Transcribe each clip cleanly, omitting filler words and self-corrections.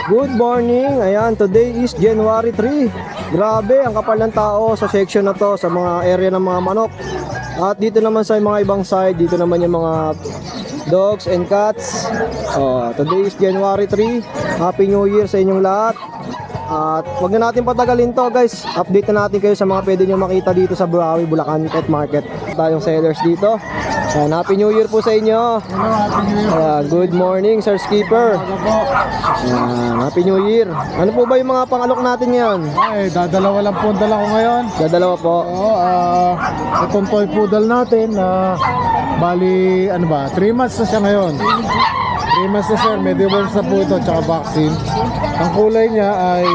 Good morning. Ayan, today is January 3. Grabe, ang kapal ng tao sa section na to, sa mga area ng mga manok. At dito naman sa mga ibang side, dito naman yung mga dogs and cats. Today is January 3. Happy New Year sa inyong lahat. At wag na natin patagalin to, guys. Update na natin kayo sa mga pwede nyo makita dito sa Buhawi, Bulacan Pet Market. Tayong sellers dito. Ayan, Happy New Year po sa inyo. Good morning, Sir Skipper. Ayan, Happy New Year. Ano po ba yung mga pangalok natin ngayon? Ay, dadalawa lang po ang dala ko ngayon. Dadalawa po. Oo, itong toy poodle natin, bali, 3 months na siya ngayon. 3 months na sir, mediums na po ito, tsaka vaccine. Ang kulay niya ay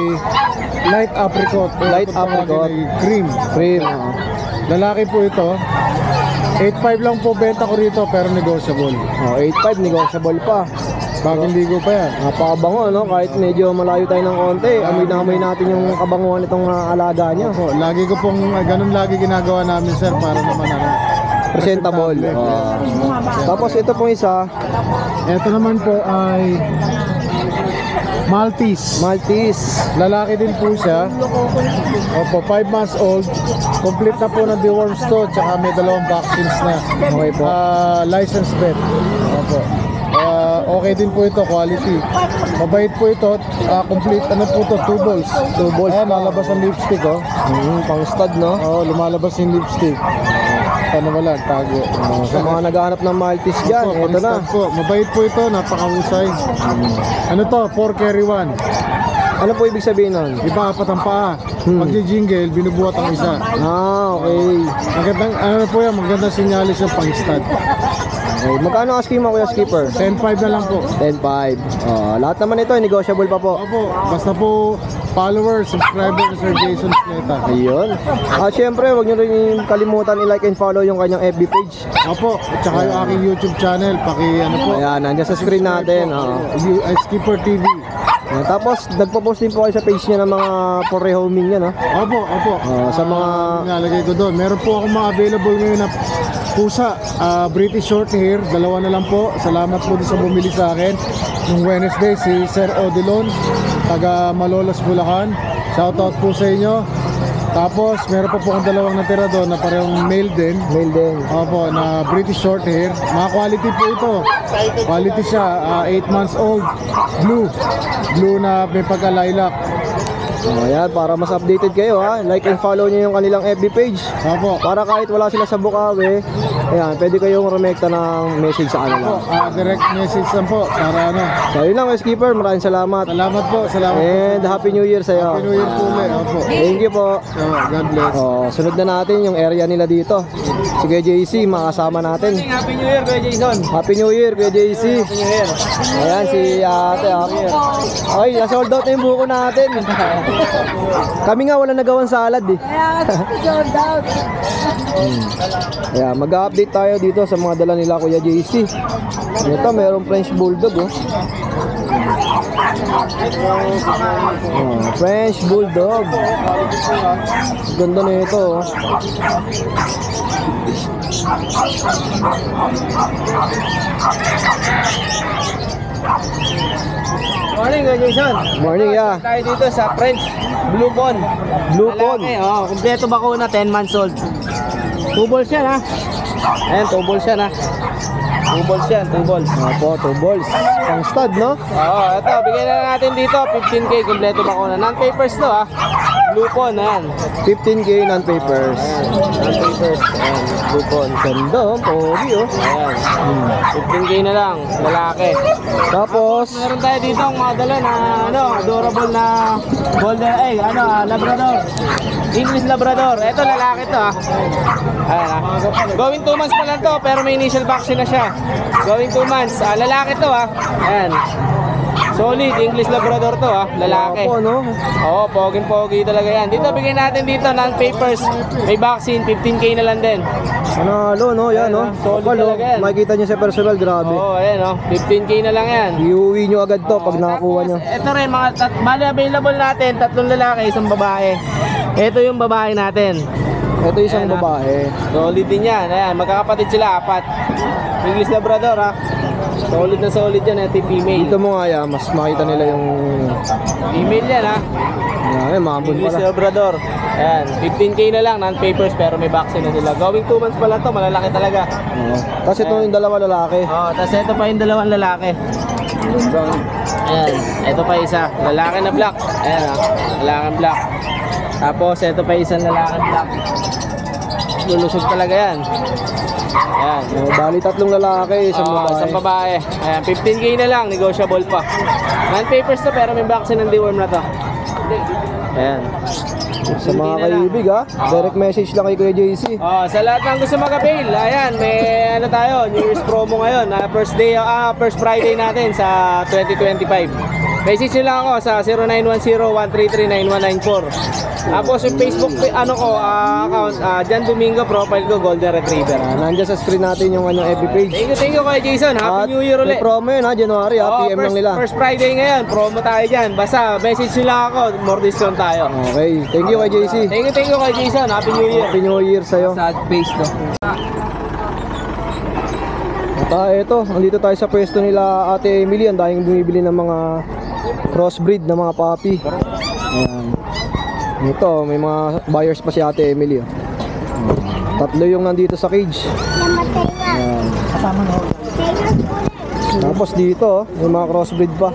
light apricot. Light apricot. Cream. Cream. Lalaki po ito. 8.5 lang po benta ko rito, pero negotiable. 8.5, negotiable pa. Bagong ligo pa yan. Napakabango, no? Kahit medyo malayo tayo ng konti, amoy na amoy natin yung kabanguan itong alaga nyo. Lagi ko pong, ganun lagi ginagawa namin sir, para naman presentable. Tapos ito pong isa. Ito naman po ay Maltese. Maltese. Lalaki din po siya. Opo, 5 months old. Complete na po ng deworms to, tsaka may 2 vaccines na. Okay po. Licensed vet. Opo. Okay din po ito, quality. Mabait po ito. Complete, po to, 2 balls. 2 balls. Ayan, lalabas ang lipstick, oh. Pang stud, no? Lumalabas yung lipstick. Wala, tago. Sa mga naghahanap ng Maltese dyan, ito na. Po. Mabait po ito, napakahusay. Ano to? 4 carry 1. Ano po ibig sabihin nun? Iba, 4 ang paa. Pag-jingle, binubuhat ang isa. Okay. Magandang, po yan, magandang sinyalis yung pang-stud. Okay. Magkano asking mo, Kuya Skipper? 10.5 na lang po. 10.5. Lahat naman ito, negotiable pa po. Opo, basta po follower, subscriber ni Sir Jason Sneta. Ayun. Syempre, huwag nyo rin kalimutan i-like and follow yung kanyang FB page. Opo, at saka yung aking YouTube channel, po. Ayan, nandiyan sa screen natin. Skipper TV. Tapos, nagpo-post din po kayo sa page niya ng mga for rehoming niya, no? Opo. Sa mga... Nalagay ko doon. Meron po akong mga available ngayon na pusa, British short hair, 2 na lang po. Salamat po din sa bumili sa akin. Nung Wednesday, si Sir Odilon, taga Malolos, Bulacan. Shoutout po sa inyo. Tapos, meron pa po akong 2 natira doon na parehong male din. Male din. Opo, na British short hair. Mga quality po ito. Quality siya, 8 months old. Blue. Blue na may pagka-lilac. Ayan, para mas updated kayo, ha. Like and follow nyo yung kanilang FB page. Opo. Para kahit wala sila sa Bukawi, ayan, pwede kayong rumekta ng message sa kanila. Direct message lang po. Para ano. So yun lang, Skipper. Maraming salamat. Salamat po. And Happy New Year sa'yo. Happy New Year po ulit. Opo. Thank you po. God bless. Sunod na natin yung area nila dito. Si Kuya JC, makasama natin. Happy New Year, Kuya Jason. Happy New Year, Kuya JC. Happy New Year. Ayan, si ate. Ay, na-sold out na yung buko natin. Kami nga wala nagawang salad eh. Sold out. Ayan, mag-update tayo dito sa mga dala nila Kuya JC. Ito, mayroong French Bulldog, oh. French Bulldog. Ganda na ito, oh. Morning, Kuya Jason. Morning, yeah. Tayo dito sa French Blue Pond. Blue Pond. Kumpleto bakuna, 10 months old. 2 balls yan, ha. Ayan, 2 balls yan, ha. 2 balls yan, 2 balls. Opo, 2 balls. Pang stud, no? Ito, bigyan na natin dito, 15K, kumpleto bakuna. Non-papers to, ha. Blue Pond, ayan. 15K non-papers. Non-papers, ayan, Blue Pond. Ganda, oh. Pogi, oh. Ayan. 15K na lang, lalaki. Tapos, Meron tayo dito ang mga dala na adorable na golden Labrador. English Labrador. Ito lalaki to, ha. Ayan, ha. Going 2 months pa lang to, pero may initial vaccine na siya. Going 2 months. Lalaki to, ha. Ayan. Solid English Labrador to, ha. Lalaki. opo, no? Oo, poging-pogi talaga yan. Dito, bigyan natin dito non-papers. May vaccine, 15K na lang din. Panalo, no? Yan, no? Solid Kapal, no? talaga yan. Makikita nyo sa personal, grabe. Oo, ayan, 15K na lang yan. Iuwi nyo agad to pag nakakuha nyo. Ito rin, bali available natin, 3 lalaki, 1 babae. Ito yung babae natin. Ito isang Ayan, babae. Solid din yan. Ayan, magkakapatid sila, 4. English Labrador, ha. Solid na solid yan. Ito yung female. Dito mo nga yan, mas makita nila yung... Female yan ha. Yan, mambun English pala. Labrador. Ayan, 15K na lang, non-papers pero may vaccine na sila. Going 2 months pa lang to, malalaki talaga. Oo. Tapos ito yung dalawa lalaki. Oh, tapos ito pa yung dalawang lalaki. Ayan, ito pa isa, lalaki na black. Ayan ha, lalaki black. Tapos ito pa isang lalaki black. Lulusog talaga yan. Ayan. Oh, bali tatlong lalaki, isang Oo, babae. isang babae. Ayan, 15K na lang, negotiable pa. Non-papers to pero may vaccine ng deworm na to. Ayan. Sa mga 15K na lang. kaibig ha, direct message lang kay Kuya JC. Oh, sa lahat ng gusto mag-avail, ayan, may ano tayo, New Year's promo ngayon. First Friday natin sa 2025. Message nyo lang ako sa 0910-133-9194. Tapos yung Facebook account, Jan Domingo, profile ko, Golden Retriever. Nandiyan sa screen natin yung FB page. Thank you kay Jason. At Happy New Year may ulit. promo yun ha, January ha, Oo, PM lang nila. First Friday ngayon, promo tayo dyan. Basta message nyo lang ako, more discount tayo. Okay, thank you kay JC. Thank you kay Jason. Happy New Year. Happy New Year sa'yo. Sad face to. At ito, nandito tayo sa pwesto nila Ate Emily. Ang dahing bumibili ng mga crossbreed na mga puppy. Ayan. Ito, may mga buyers pa si Ate Emily. Oh. Tatlo yung nandito sa cage. Ayan. Tapos dito, may mga crossbreed pa.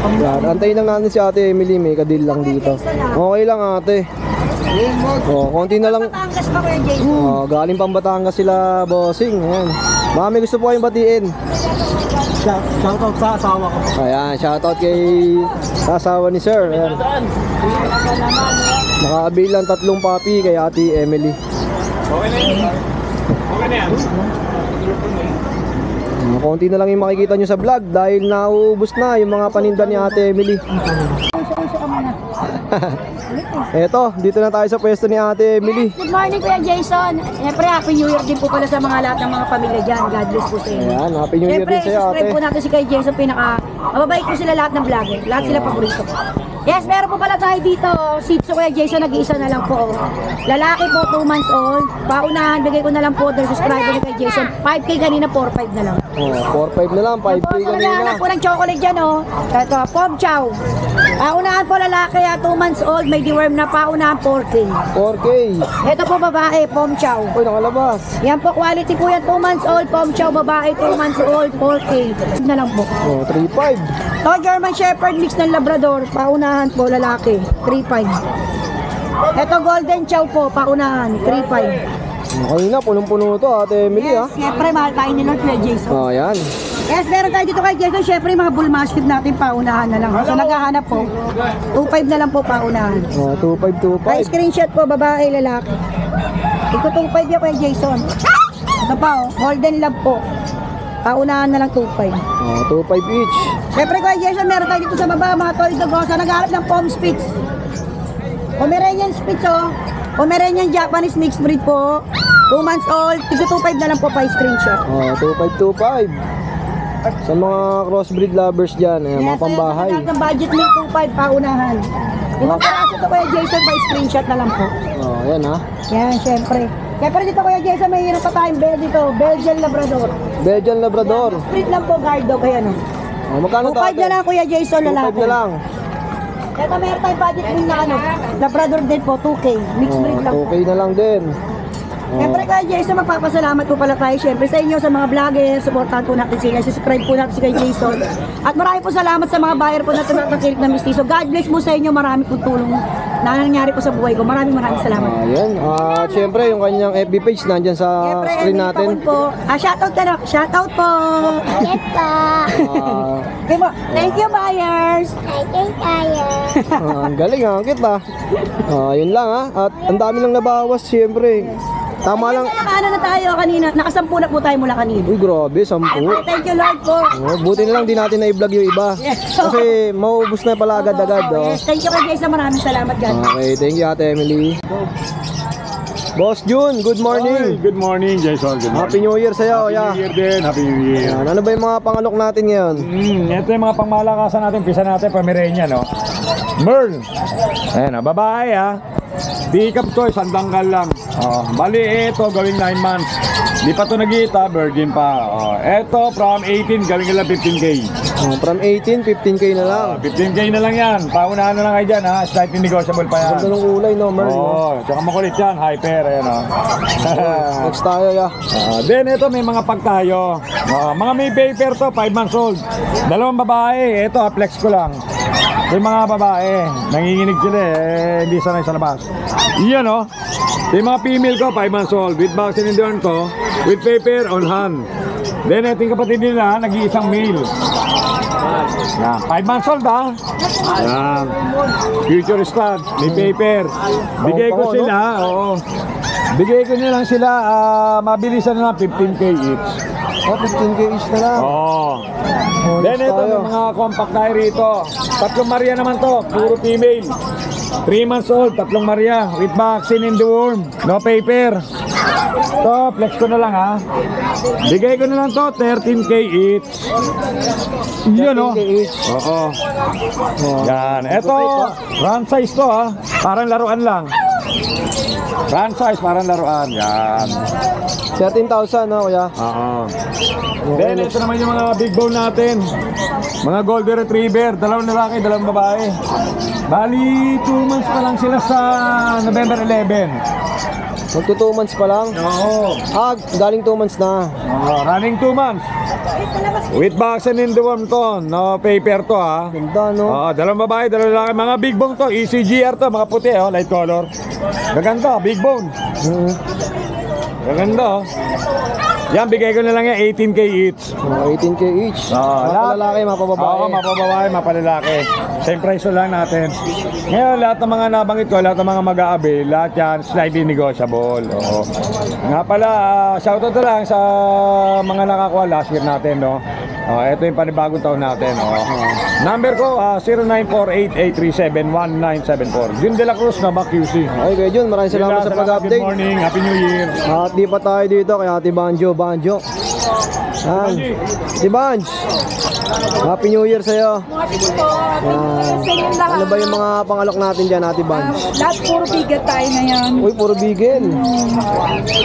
Ayan. Antayin lang natin si Ate Emily. May kadil lang dito. Okay lang ate. Oh, konti na lang. Batangas pa Kuya Jason. Oh, galing pang Batangas sila, bossing. Ayan. Baka may gusto po kayong batiin. Shoutout sa asawa ko. Ayan, shoutout kay sa asawa ni Sir. Ayan. Naka-avail lang 3 puppy kay Ate Emily. Konti na lang yung makikita nyo sa vlog dahil nauubos na yung mga paninda ni Ate Emily. Eto, dito na tayo sa pwesto ni Ate Emily. Good morning Kuya Jason. Siyempre Happy New Year din po pala sa mga lahat ng mga pamilya dyan. God bless po sa inyo. Ayan, Happy New Year Siyempre, din sa'yo ate. subscribe po natin si Kuya Jason. Mababait po sila lahat ng vlogger. Lahat sila paborito. Yes, meron po pala tayo dito. Sitso Kuya Jason, nag-iisa na lang po. Lalaki po, 2 months old. Paunahan, bigay ko na lang po dahil subscriber ni Kuya Jason. 5K kanina, 4-5 na lang. Oh, 4-5 na lang, 5K kanina. Naghahanap po ng chocolate dyan, oh. Ito, Pom Chow. Paunahan po lalaki, 2 months old. May deworm na paunahan, 4K. 4K. Ito po babae, Pom Chow. Uy, nakalabas. Yan po, quality po yan, 2 months old. Pom Chow, babae, 2 months old, 4K. Na lang po. Oh, 3-5. To, German Shepherd, mix ng Labrador. Paunahan po, lalaki, 3.5. Ito, Golden Chow po, paunahan, 3.5. Kanina, punong-puno to Ate Emily ha. Yes, siyempre, mahal tayo nila, Kuya Jason. Oh, ayan. Yes, meron tayo dito kay Jason. Siyempre, mga bull mastiff natin, paunahan na lang. So, naghahanap po, 2.5 na lang po, paunahan. Oh, 2-5, Ay, 2-5. screenshot po, babae, lalaki. Ito 2.5 yan, Kuya Jason. Ito pa, oh, Golden Love po. Paunahan na lang 2.5. Oh, 2-5 each. Siyempre, Kuya Jason, meron tayo dito sa baba, mga toy dog. Sa naghahanap ng Pom Spitz. Pomeranian Spitz, oh. Pomeranian Japanese mixed breed po. 2 months old. Tigo 2.5 na lang po pa screenshot. Oh, 2-5. Sa mga crossbreed lovers dyan, ayan, mga pambahay. Yes, ang budget meal 2.5 paunahan. Yung peraso to Kuya Jason, pa screenshot na lang po. Oh, ayan ha. Yan, siyempre. Siyempre dito Kuya Jason, may hirap pa tayong bed dito. Belgian Labrador. Belgian Labrador. Split lang po, guard dog. Ayan, oh. Oh, magkano 2.5 na lang Kuya Jason, 2-5 lalaki. na lang. Ito meron tayong budget meal na ano. Labrador din po, 2K. Mixed breed lang po. 2K na lang din. Oh. Siyempre kay Jason, magpapasalamat po pala tayo siyempre sa inyo, sa mga vlogger, supportahan po natin sila, subscribe po natin si kay Jason. At marami po salamat sa mga buyer po na tumatangkilik na mistiso. God bless po sa inyo, marami po tulong na nangyari po sa buhay ko. Maraming salamat. Ayan. At syempre, yung kanyang FB page nandyan sa Siyempre, screen natin. po. Shoutout na, shoutout po. Yes po. Ah, Thank you buyers. ang galing ha, ang cute ha. Yun lang ha. At ang dami lang nabawas syempre. Tama lang. Ano na tayo kanina, nakasampu na po tayo mula kanina. Uy, grabe, 10. Thank you Lord po. Oh, buti na lang di natin na-vlog yung iba. Kasi maubos na pala agad-agad. Oh. Yes, thank you kay Jason, maraming salamat God. Okay, thank you Ate Emily. Boss Jun, good morning. Good morning, Jason. Good morning. Happy New Year sa'yo, Happy ya. New Year din. Happy New Year. Yan, ano ba yung mga pangalok natin ngayon? Ito yung mga pangmalakasan natin. Pisa natin, Pomeranian, no? Merl. Ayan, babae, ha? Pick up to, isang dangkal lang. Bali, ito, gawing 9 months. Di pa to nag-iita, virgin pa. Oh, eto from 18 gawin ka lang 15K. Oh, from 18, 15K na lang. 15K na lang yan. Paunahan na lang kayo dyan ha. Slightly negotiable pa yan. Ganda ng kulay, no, Merl? no? Oo, tsaka makulit yan. Hyper, ayan o. Next tayo, ya. Then ito may mga pag tayo. Mga may paper to, 5 months old. Dalawang babae. Ito, flex ko lang. Yung mga babae, nanginginig sila hindi sanay sa labas. Iyan o. Yung mga female ko, 5 months old. With vaccine in the arm to, with paper on hand. Then ito yung kapatid nila, nag-iisang male. Yan, 5 months old ha. Yan. Future stud, may paper. Bigay ko sila, oo. Bigay ko nila lang sila, mabilisan na 15K each. Oh, 15K each na lang. Oo. Oh, Then next ito, tayo. may mga compact tayo rito. 3 Maria naman to, puro female. 3 months old, 3 Maria, with vaccine in the worm. No paper. To, flex ko na lang ha. Bigay ko na lang to, 13K each. Yun o. 13K each. Oo. Yan. Ito, round size to ha. Parang laruan lang. Round size, parang laruan. Yan. 13,000, no, kuya? Oo. Then, ito naman yung mga big bone natin. Mga golden retriever. Dalawang lalaki, dalawang babae. Bali, 2 months pa lang sila sa November 11. Magto 2 months pa lang? Oo. Galing 2 months na. Running 2 months. With vaccine in the worm to. No paper to ha. Ganda, no? Dalawang babae, dalawang lalaki. Mga big bone to. ECGR to. Mga puti, light color. Gaganda, big bone. Gaganda, Yan, bigay ko na lang yan, 18K each. 18K each. lahat- Mga lalaki, mga pababae. Oo, mapababae, mapalalaki. Same price lang natin. Ngayon, lahat ng mga nabanggit ko, lahat ng mga mag-aabil, lahat yan, slightly negotiable. Oo. Nga pala, shoutout na lang sa mga nakakuha last year natin, no? Ito yung panibagong taon natin. Number ko, 0948-837-1974. Jun De La Cruz na QC. Okay, Kuya Jun, maraming salamat sa Good pag-update. morning, Happy New Year. At di pa tayo dito kay Ate Banjo. Yan. Ate Banj, Happy New Year sa'yo. Ano ba yung mga pangalok natin dyan, Ate Banj? Lahat puro bigat tayo ngayon. Uy, puro bigel.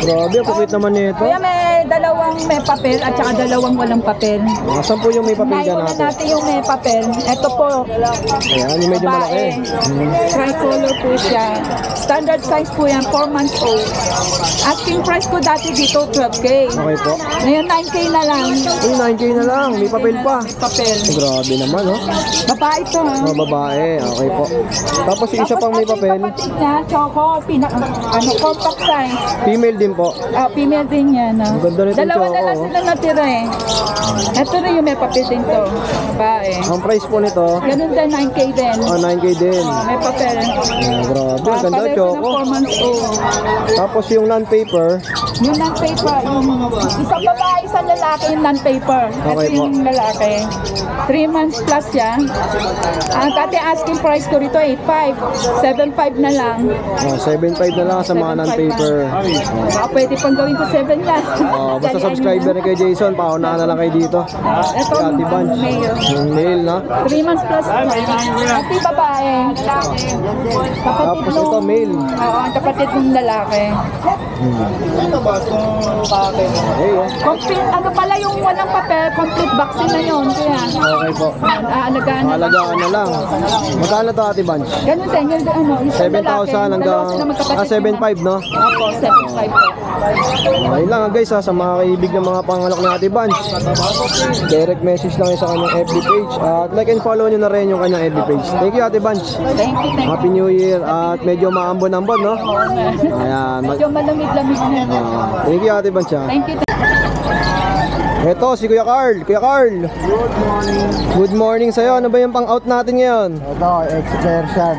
Grabe, ang kupit naman nito. Kaya may dalawang may papel at saka dalawang walang papel. Saan po yung may papel dyan Ngayon natin? natin yung may papel. Ito po, Ayan, yung medyo malaki. babae. Tricolor po siya. Standard size po yan, 4 months old. Asking price ko dati dito, 12K. Okay po. Ngayon, 9K na lang. Uy, 9K na lang. May papel pa. May papel. Grabe naman, oh. Babae to, ha? Mga babae. Okay po. Tapos yung isa pang may Tapos papel. ating kapatid niya, Choco, compact size. Female din po. Female din yan. Ang ganda nitong Dalawa na Choco, lang oh. sila natira eh. Ito rin yung may papel din to. Babae. Ang price po nito, Ganun din, 9K din. 9K din. May papel. Grabe, ang ganda, Pareho Choco. ng 4 months old. Tapos yung non-paper, Yung non-paper, isang babae, isang lalaki yung non-paper. Ito Okay po. yung lalaki. 3 months plus yan. Ang dati asking price ko rito, 8.5. 7.5 na lang. 7.5 na lang sa mga 7.5 non-paper. Baka pwede pang gawin ko 7 lang. Basta Dalian subscriber nyo ni kay Jason, paunahan na lang kayo dito. Ito, Si Ate Bunch. mail. Yung mail, na. 3 months plus. Ito yung babae. Kapatid Tapos ito, nung- male. Oo, ang kapatid ng lalaki. Okay, oh. Complete, ano pala yung walang papel, complete vaccine na yun. Kaya, Okay po. aalagaan na lang. Alagaan na lang. Magkano to, Ate Bunch? Ganun din, yung ano, isang lalaki. 7,000 hanggang dalawa sila magkapatid 7.5, no? Opo, 7.5 po. Okay lang, guys, sa mga kaibig ng mga pangalok ni Ate Bunch. Direct message lang yun sa kanyang FB page. At like and follow nyo na rin yung kanyang FB page. Thank you, Ate Bunch. Thank you, thank you. Happy New Year. At medyo maambon-ambon, no? Ayan. Medyo malamig-lamig na. Thank you, Ate Bunch. Thank you. Ito, si Kuya Carl. Kuya Carl. Good morning sa'yo. Ano ba yung pang-out natin ngayon? Ito, excursion.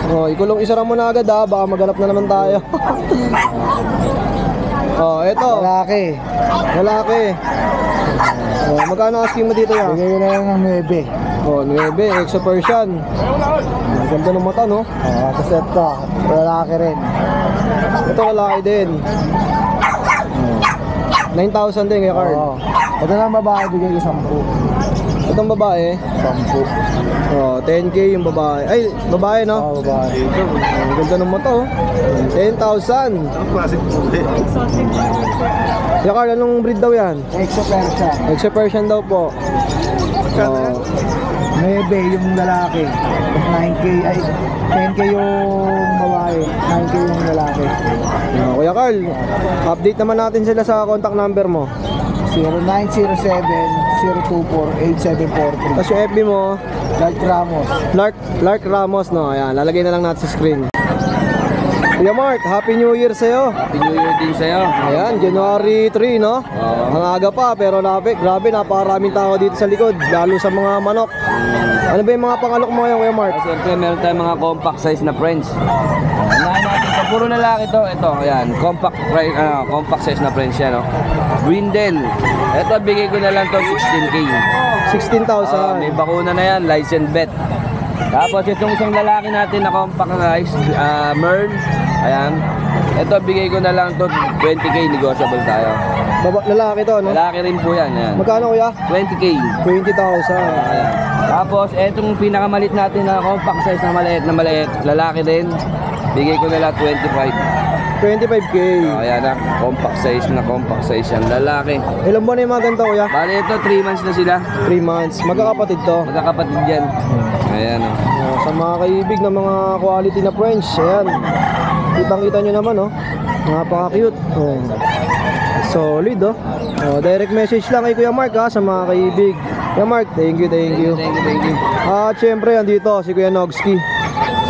Oh, ikulong isara mo na agad, ha. Baka maghanap na naman tayo. Oh, ito. Lalaki. Lalaki. Oh, magkano asking mo dito, ya? Bigay ko na lang ng 9. Oh, 9, Exo Persian. Ang ganda ng mata, no? Tapos ito, lalaki rin. Ito, lalaki din. 9,000 din, Kuya Carl. Ito lang babae, bigay ko 10. Itong babae, 10. oh, 10K yung babae. Ay, babae no? Babae. Ang ganda ng mata oh. 10,000. Kuya Carl, anong breed daw yan? Exo Persia. Exo Persian daw po. Oh, Maybe yung lalaki. 9K ay 10K yung babae. 9K yung lalaki. oh, Kuya Carl, update naman natin sila sa contact number mo. 0907-024-8743. Tapos yung FB mo, Dark Ramos. Lark Ramos, no? Ayan, lalagay na lang natin sa screen. Kuya Mark, Happy New Year sa'yo. Happy New Year din sa'yo. Ayan, January 3, no? Ang aga pa, pero grabe, napakaraming tao dito sa likod, lalo sa mga manok. Ano ba yung mga pangalok mo ngayon, Kuya Mark? Siyempre, meron tayong mga compact size na French. Unahin natin sa puro lalaki to. Ito, ayan, compact size na French yan, no? Brindle. Ito, bigay ko na lang to 16K. 16,000. May bakuna na yan, licensed vet. Tapos itong isang lalaki natin na compact size, Merl. Ayan. Ito, bigay ko na lang to 20K, negotiable tayo. Lalaki to, no? Lalaki rin po yan, ayan. Magkano, Kuya? 20K. 20,000. Ayan. Tapos, etong pinakamalit natin na compact size na maliit, lalaki din. Bigay ko na lang 25. 25K. Ayan na, compact size yan, lalaki. Ilan buwan na yung mga ganito, Kuya? Bale ito, 3 months na sila. 3 months. Magkakapatid to. Magkakapatid yan. Ayan o. Oh, sa mga kaibig na mga quality na French, ayan. Kitang-kita nyo naman, oh. Napaka-cute. Oh. Solid, oh. Oh, direct message lang kay Kuya Mark, ha, sa mga kaibig. Kuya Mark, thank you. Thank you. At syempre, andito si Kuya Nogski.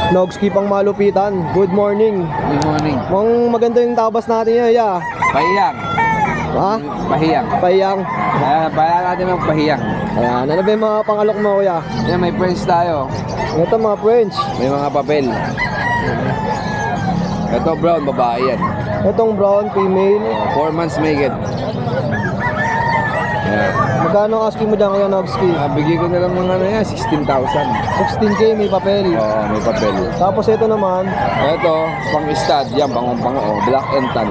Nogski pang malupitan. Good morning. Good morning. Mukhang maganda yung tabas natin yun, ya. Pahiyang. Ha? Pahiyang. Payang. Bayan natin ng pahiyang. Ayan, ano ba yung mga pangalok mo, Kuya? Yan, may friends tayo. Ito mga French. May mga papel. Ito brown, babae yan. Itong brown, female. 4 months may get. Ayan. Magkano ang asking mo dyan, Kuya Nogski? Bigay ko na lang mga ano yan, 16,000. 16K, may papel. Oo, may papel. Tapos ito naman, Ito, pang stud, yan, pang black and tan.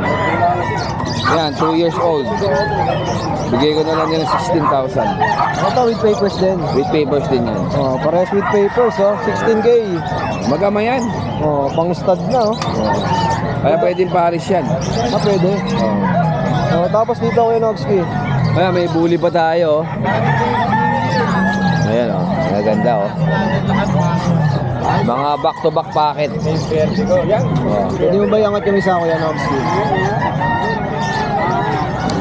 Yan, 2 years old. Bigay ko na lang yan ng 16,000. ito with papers din. With papers din yan. Oh, pares with papers, oh. 16K. Magama yan. Oh, pang stud na, oh. Kaya pwedeng paris yan. Pwede. Oh, tapos dito, Kuya Nogski. Ayan, may bully pa tayo. Ayan o, maganda o. Mga back-to-back packet. Oh. Pwede mo ba iangat yung isa, Kuya Nogski?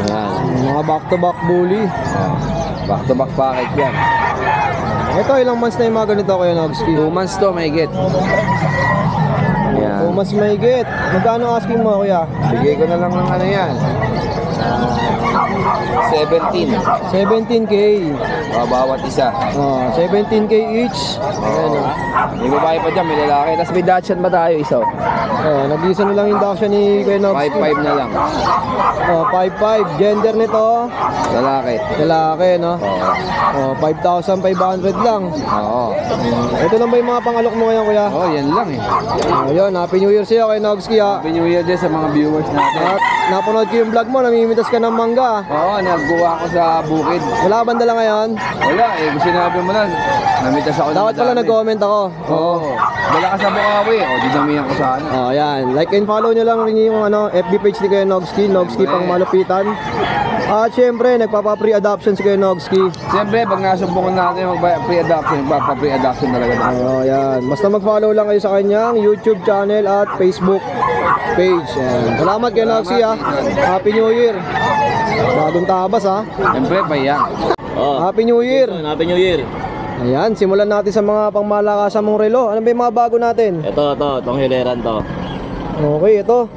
Ayan. Mga back-to-back bully. Oh. Back-to-back packet yan. Ito, ilang months na yung mga ganito, Kuya Nogski? 2 months to, may get. Ayan. 2 months may get. Magkano asking mo, Kuya? Bigay ko na lang ng ano yan. 17. 17K. Bawat isa. Oh, 17K each. Ayan, oh. May babae pa dyan, may lalaki. Tapos may Dachshund ba tayo isa? Oh, nag-isa na lang yung induction ni Kuya Nogski. 5-5 na lang. Oh, 5'5". Gender nito, Lalaki. lalaki, no? Oo. Oh, 5,500 lang. Oo. Ito lang ba yung mga pangalok mo ngayon, Kuya? Oh, yan lang eh. Ayun, Happy New Year sa'yo kay Nogski, ha? Happy New Year din sa mga viewers natin. At napanood ko yung vlog mo, namimitas ka ng mangga. Oo, nagbuwa ako sa bukid. Wala ka bang dala ngayon? Wala eh, kung sinabi mo na, namitas ako ng Dapat pala madami. nag-comment ako. Oo. Dala ka sa Bukawi, o dinamihan ko sana. Oh, ayan. Like and follow nyo lang rin yung FB page ni Kuya Nogski, Nogski pang malupitan. At syempre, nagpapa-free adoption si Kuya Nogski. Siyempre, pag nasubukan natin mag-pre-adoption, magpapa-pre-adoption talaga naman. Oh, ayan. Basta mag-follow lang kayo sa kanyang YouTube channel at Facebook page. Ayan. Salamat Kuya Nogski, ha. Happy New Year. Bagong tabas, ha. Siyempre, payang. Happy New Year. Happy New Year. Ayan, simulan natin sa mga pangmalakasan mong relo. Ano ba yung mga bago natin? Itong hileran to. Okay, ito.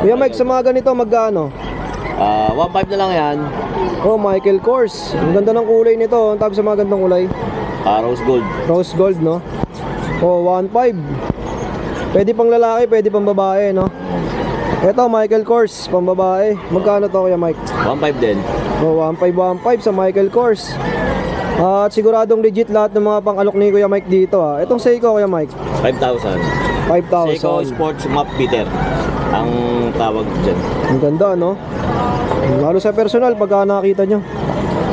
Kuya Mike, sa mga ganito, magkano? 1.5 na lang yan. Oh, Michael Kors. Ang ganda ng kulay nito. Ang tawag sa mga gandang kulay. Rose gold. Rose gold, no? Oh, 1.5. Pwede pang lalaki, pwede pang babae, no? Ito, Michael Kors, pang babae. Magkano to, Kuya Mike? 1.5 din. Oh, 1.5 sa Michael Kors. At siguradong legit lahat ng mga pang-alok ni Kuya Mike dito, ha. Itong Seiko, Kuya Mike. 5,000. 5,000. Seiko Sports Map Beater. Ang tawag dyan. Ang ganda, no? Lalo sa personal, pagka nakita nyo.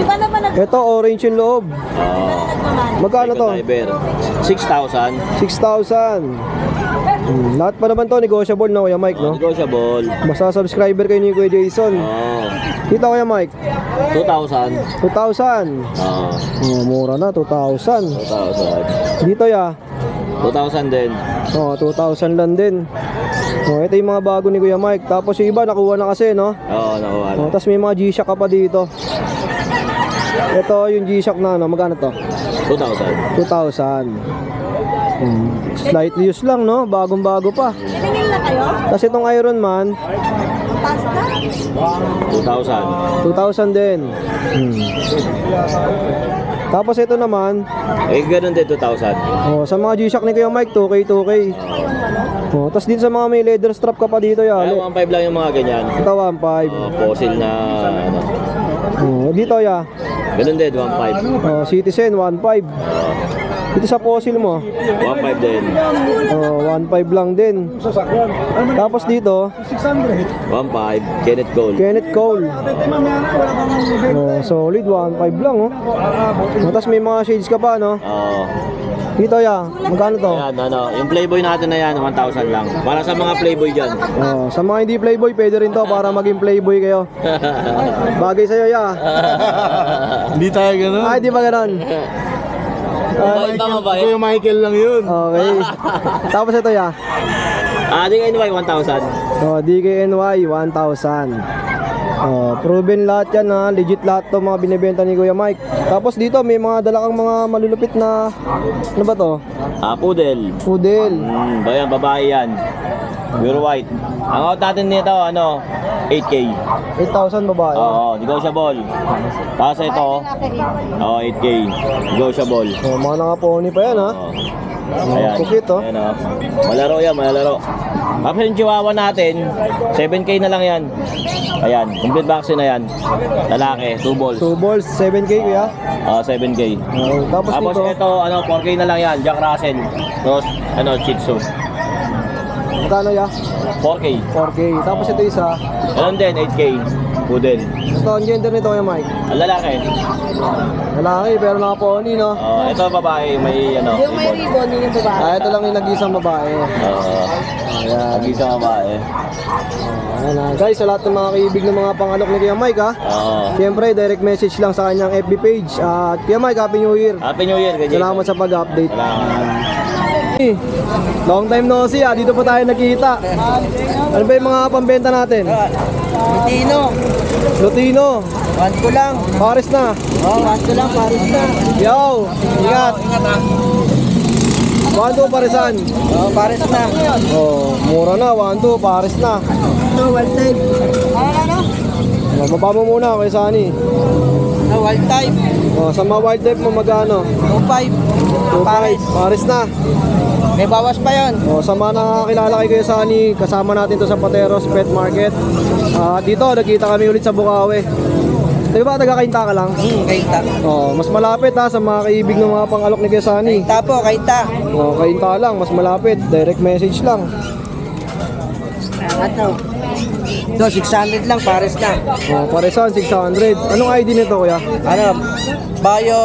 Iba naman Ito, orange yung loob. Magkano to? Driver. 6,000. 6,000. Lahat pa naman to, negotiable na Kuya Mike, no? Negotiable. Basta subscriber kayo ni Kuya Jason. Dito Kuya Mike, 2,000. 2,000. Mura na, 2,000. 2,000. Dito ya, 2,000 din. 2,000 lang din. Ito yung mga bago ni Kuya Mike. Tapos yung iba nakuha na kasi, no? Oo, nakuha na. Tapos may mga G-Shock ka pa dito. Ito yung G-Shock na ano, magkano to? 2,000. 2,000. Slightly used lang, no? Bagong-bago pa. Tingin na kayo? Tapos itong Iron Man, Pasta? 2,000. 2,000 din. Tapos ito naman, Ganun din, 2,000. sa mga G-Shock ni Kuya Mike, 2K, 2K. Tapos dito sa mga may leather strap ka pa dito, Kaya ya. 1,500 lang yung mga ganyan. Ito, 1.5. Fossil na, ano. Dito, ya. Ganun din, 1,500. Citizen, 1.5. Dito sa fossil mo, 1,500 din. 1.5 lang din. Tapos dito, 1,500. Kenneth Cole. Kenneth Cole. Solid, 1.5 lang, oh. Tapos may mga shades ka pa, no? Oo. Dito, ya. Magkano to? Ayan, ano. Yung Playboy natin na yan, 1,000 lang. Para sa mga Playboy dyan. Sa mga hindi playboy, pwede rin to para maging playboy kayo. Bagay sa'yo, ya. Hindi tayo ganun. Ay, di ba ganon? Mabait ba, mabait? Kuya Michael lang yun. Okay. Tapos ito, ya. Di kayo anyway, 1,000. DKNY, 1,000. Proven lahat yan, ha. Legit lahat to mga binibenta ni Kuya Mike. Tapos dito may mga dala kang mga malulupit na, ano ba to? Poodle. Poodle. Bayan, babae yan. Pure white. Ang out natin nito, ano, 8K. 8,000 babae. Oo, negotiable. Tapos ito, 8K. Negotiable. Mga nakapony pa yan, ha. Ayan. Cute, oh. Ayan, oh. Malaro yan, malaro. Tapos yung chihuahua natin, 7K na lang yan. Ayan, complete vaccine na yan. Lalaki, 2 balls. 2 balls, 7K, kuya. 7K. Tapos Tapos dito, ito, ano, 4K na lang yan. Jack Russell. Tapos, ano, Shih Tzu. magkano, ya? 4K. 4K. Tapos ito isa. Ganun din, 8K. Poodle. Ito, ang gender nito, Kuya Mike. Ang lalaki. Lalaki, pero nakapony, no? Ito babae, may ano. Yung may ribbon, yun yung babae. Ito lang yung nag-isang babae. Ayan. Mag-isa babae. Ayan, guys, sa lahat ng mga kaibig ng mga pangalok ni Kuya Mike, ha? Siyempre, direct message lang sa kanyang FB page. At Kuya Mike, Happy New Year. Happy New Year, ganyan. Salamat sa pag-update. Salamat. Long time no see, ha? Dito po tayo nakikita. Ano ba yung mga pambenta natin? Tino, Lutino, want ko lang. Paris na. Want ko lang, Paris na. Yo, ingat. Wanto Parisan. Paris na. Mura na, Wanto Paris na. Wild type. Mababa mo muna kay Sunny. Wild type. Sa mga wild type mo magkano? 2.5. Paris na. May bawas pa yun. Sa mga nakakilala kay Kuya Sunny, kasama natin to sa Pateros Pet Market. Dito, nagkita kami ulit sa Bukawi. Di ba, taga-Kainta ka lang? Kainta. Mas malapit, ha, sa mga kaibig ng mga pangalok ni Kuya Sunny. Kainta po, kainta. Kainta lang, mas malapit. Direct message lang. Ito, 600 lang, Paris na. Parisan, 600. Anong ID nito, Kuya? Ano, Bayo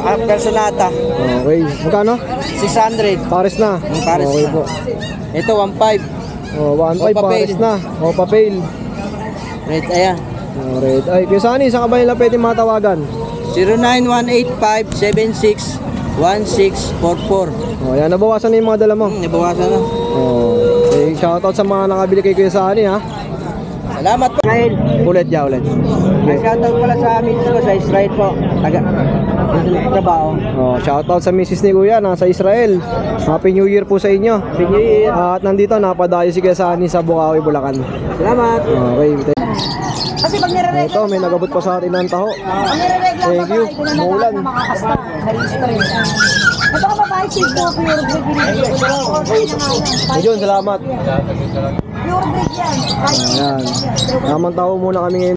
Personata. Okay. Magkano? 600. Paris na. Paris Okay na. po. Ito, 1.5. 1.5 Opa Paris Pale. na. Opa Pale. Red, ayan. Red. Ay, Kuya Sunny, saan ka ba nila pwede matawagan? 0918-576-1644. Yan, nabawasan na yung mga dala mo. Nabawasan na. Okay, shoutout sa mga nakabili kay Kuya Sunny, ha. Salamat po. Israel. Ulit, ya, ulit. Shoutout pala sa amin ko sa Israel po. Trabaho. Shoutout sa misis ni Kuya, nasa Israel. Happy New Year po sa inyo. Happy New Year. At nandito, napadayo si Kuya Sunny sa Bukawi, Bulacan. Salamat. Okay, Kasi pag nireregla, ito, may nagabot pa sa atin ng taho. pag nireregla Thank you. babae, doon na Maulan. lahat na makakasta. Nag-stress. Ito ka babae, silko, pure breed binibigay. Ayun, salamat. Pure breed yan. Ayan. Tamang tao muna kami ngayon.